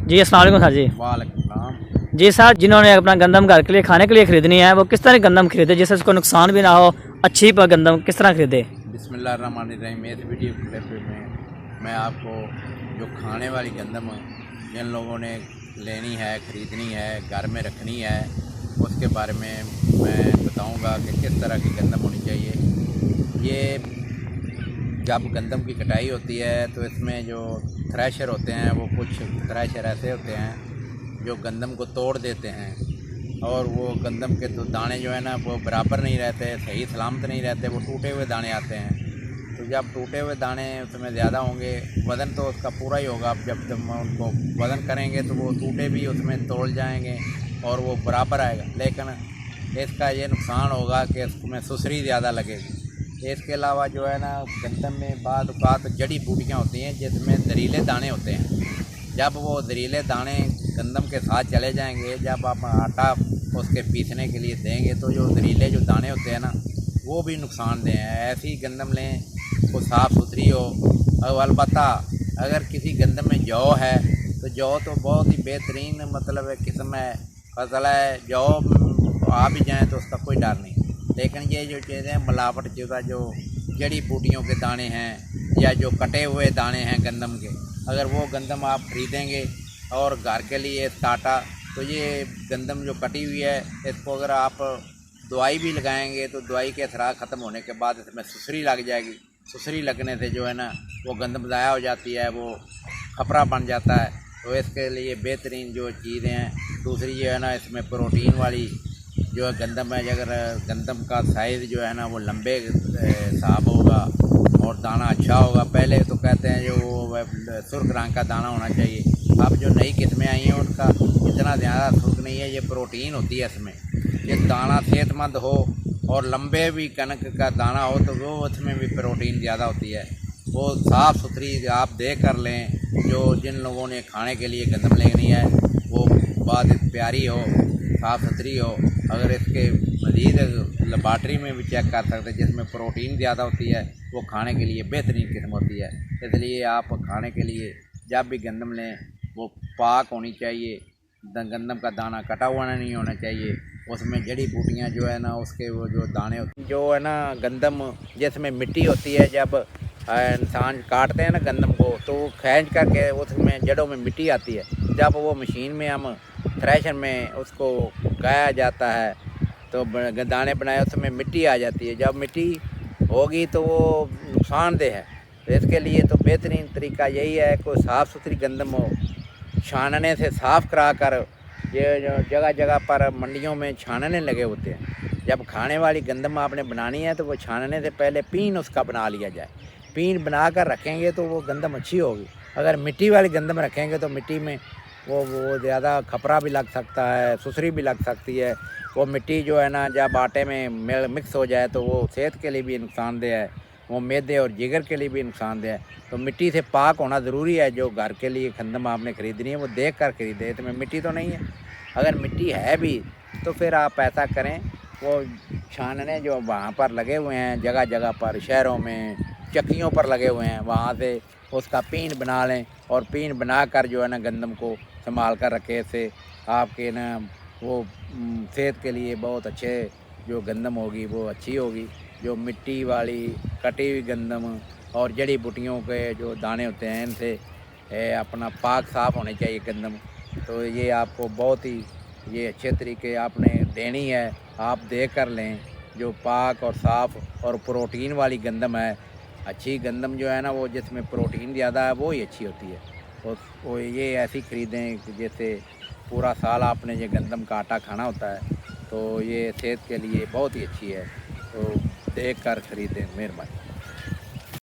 جی السلام علیکم سر جی۔ وعلیکم السلام۔ جی سر، جنہوں نے اپنا گندم گھر کے لیے کھانے کے لیے خریدنی ہے وہ کس طرح گندم خریدے جس سے اس کو نقصان بھی نہ ہو، اچھی پر گندم کس طرح خریدے؟ بسم اللہ الرحمن الرحیم۔ اس ویڈیو کلپ میں آپ کو جو کھانے والی گندم جن لوگوں نے لینی ہے، خریدنی ہے، گھر میں رکھنی ہے، اس کے بارے میں بتاؤں گا کہ کس طرح کی گندم ہونی چاہیے۔ یہ جب گندم کی کٹائی ہوتی ہے تو اس میں جو تھریشر ہوتے ہیں وہ کچھ تھریشر ایسے ہوتے ہیں جو گندم کو توڑ دیتے ہیں، اور وہ گندم کے تو دانے جو ہے نا وہ برابر نہیں رہتے، صحیح سلامت نہیں رہتے، وہ ٹوٹے ہوئے دانے آتے ہیں۔ تو جب ٹوٹے ہوئے دانے اس میں زیادہ ہوں گے، وزن تو اس کا پورا ہی ہوگا، اب جب ان کو وزن کریں گے تو وہ ٹوٹے بھی اس میں توڑ جائیں گے اور وہ برابر آئے گا، لیکن اس کا یہ نقصان ہوگا کہ اس میں سسری زیادہ لگے گی۔ اس کے علاوہ جو ہے نا گندم میں بعض اوقات جڑی بوٹیاں ہوتی ہیں جس میں زہریلے دانے ہوتے ہیں۔ جب وہ زہریلے دانے گندم کے ساتھ چلے جائیں گے، جب آپ آٹا اس کے پیسنے کے لیے دیں گے تو جو زہریلے جو دانے ہوتے ہیں نا وہ بھی نقصان دہ ہیں۔ ایسی گندم لیں وہ صاف ستھری ہو۔ اور البتہ اگر کسی گندم میں جو ہے تو جو تو بہت ہی بہترین مطلب قسم ہے، فصل ہے، جو آ بھی جائیں تو اس کا کوئی ڈر نہیں، لیکن یہ جو چیزیں ملاوٹ شدہ جو جڑی بوٹیوں کے دانے ہیں یا جو کٹے ہوئے دانے ہیں گندم کے، اگر وہ گندم آپ خریدیں گے اور گھر کے لیے کاٹا تو یہ گندم جو کٹی ہوئی ہے اس کو اگر آپ دوائی بھی لگائیں گے تو دوائی کے اثرات ختم ہونے کے بعد اس میں سسری لگ جائے گی۔ سسری لگنے سے جو ہے نا وہ گندم ضائع ہو جاتی ہے، وہ کھپرا بن جاتا ہے۔ تو اس کے لیے بہترین جو چیزیں ہیں، دوسری جو ہے نا اس میں پروٹین والی جو ہے گندم ہے، اگر گندم کا سائز جو ہے نا وہ لمبے حساب ہوگا اور دانہ اچھا ہوگا۔ پہلے تو کہتے ہیں جو وہ سرخ رنگ کا دانہ ہونا چاہیے، اب جو نئی قسمیں آئی ہیں ان کا اتنا زیادہ سرخ نہیں ہے، یہ پروٹین ہوتی ہے اس میں۔ یہ دانہ صحت مند ہو اور لمبے بھی کنک کا دانہ ہو تو وہ اس میں بھی پروٹین زیادہ ہوتی ہے۔ وہ صاف ستھری آپ دیکھ کر لیں، جو جن لوگوں نے کھانے کے لیے گندم لینی ہے وہ بات پیاری ہو، صاف ستھری ہو۔ اگر اس کے مزید لیبارٹری میں بھی چیک کر سکتے جس میں پروٹین زیادہ ہوتی ہے، وہ کھانے کے لیے بہترین قسم ہوتی ہے۔ اس لیے آپ کھانے کے لیے جب بھی گندم لیں وہ پاک ہونی چاہیے، گندم کا دانہ کٹا ہوا نہیں ہونا چاہیے، اس میں جڑی بوٹیاں جو ہے نا اس کے وہ جو دانے ہوتے ہیں، جو ہے نا گندم جس میں مٹی ہوتی ہے، جب انسان کاٹتے ہیں نا گندم کو تو وہ کھینچ کر کے اس میں جڑوں میں مٹی آتی ہے، جب وہ مشین میں ہم تھریشر میں اس کو گایا جاتا ہے تو دانے بنائے اس میں مٹی آ جاتی ہے، جب مٹی ہوگی تو وہ نقصان دہ ہے۔ تو اس کے لیے تو بہترین طریقہ یہی ہے کہ صاف ستھری گندم ہو، چھاننے سے صاف کرا کر، یہ جو جگہ جگہ پر منڈیوں میں چھاننے لگے ہوتے ہیں، جب کھانے والی گندم آپ نے بنانی ہے تو وہ چھاننے سے پہلے پین اس کا بنا لیا جائے۔ پین بنا کر رکھیں گے تو وہ گندم اچھی ہوگی۔ اگر مٹی والی گندم رکھیں گے تو مٹی میں وہ زیادہ کھپرا بھی لگ سکتا ہے، سسری بھی لگ سکتی ہے۔ وہ مٹی جو ہے نا جب آٹے میں مکس ہو جائے تو وہ صحت کے لیے بھی نقصان دہ ہے، وہ معدے اور جگر کے لیے بھی نقصان دہ ہے۔ تو مٹی سے پاک ہونا ضروری ہے۔ جو گھر کے لیے گندم آپ نے خریدنی ہے وہ دیکھ کر خریدے، اس میں مٹی تو نہیں ہے۔ اگر مٹی ہے بھی تو پھر آپ ایسا کریں، وہ چھاننے جو وہاں پر لگے ہوئے ہیں جگہ جگہ پر، شہروں میں چکیوں پر لگے ہوئے ہیں، وہاں سے اس کا پین بنا لیں، اور پین بنا کر جو ہے نا گندم کو سنبھال کر رکھے سے آپ کے نا وہ صحت کے لیے بہت اچھے جو گندم ہوگی وہ اچھی ہوگی۔ جو مٹی والی کٹی ہوئی گندم اور جڑی بوٹیوں کے جو دانے ہوتے ہیں ان سے اپنا پاک صاف ہونے چاہیے گندم۔ تو یہ آپ کو بہت ہی یہ اچھے طریقے آپ نے دینی ہے، آپ دیکھ کر لیں جو پاک اور صاف اور پروٹین والی گندم ہے۔ اچھی گندم جو ہے نا وہ جس میں پروٹین زیادہ ہے وہی اچھی ہوتی ہے، اور وہ یہ ایسی خریدیں کہ جیسے پورا سال آپ نے یہ گندم کا آٹا کھانا ہوتا ہے، تو یہ صحت کے لیے بہت ہی اچھی ہے، تو دیکھ کر خریدیں۔ مہربانی۔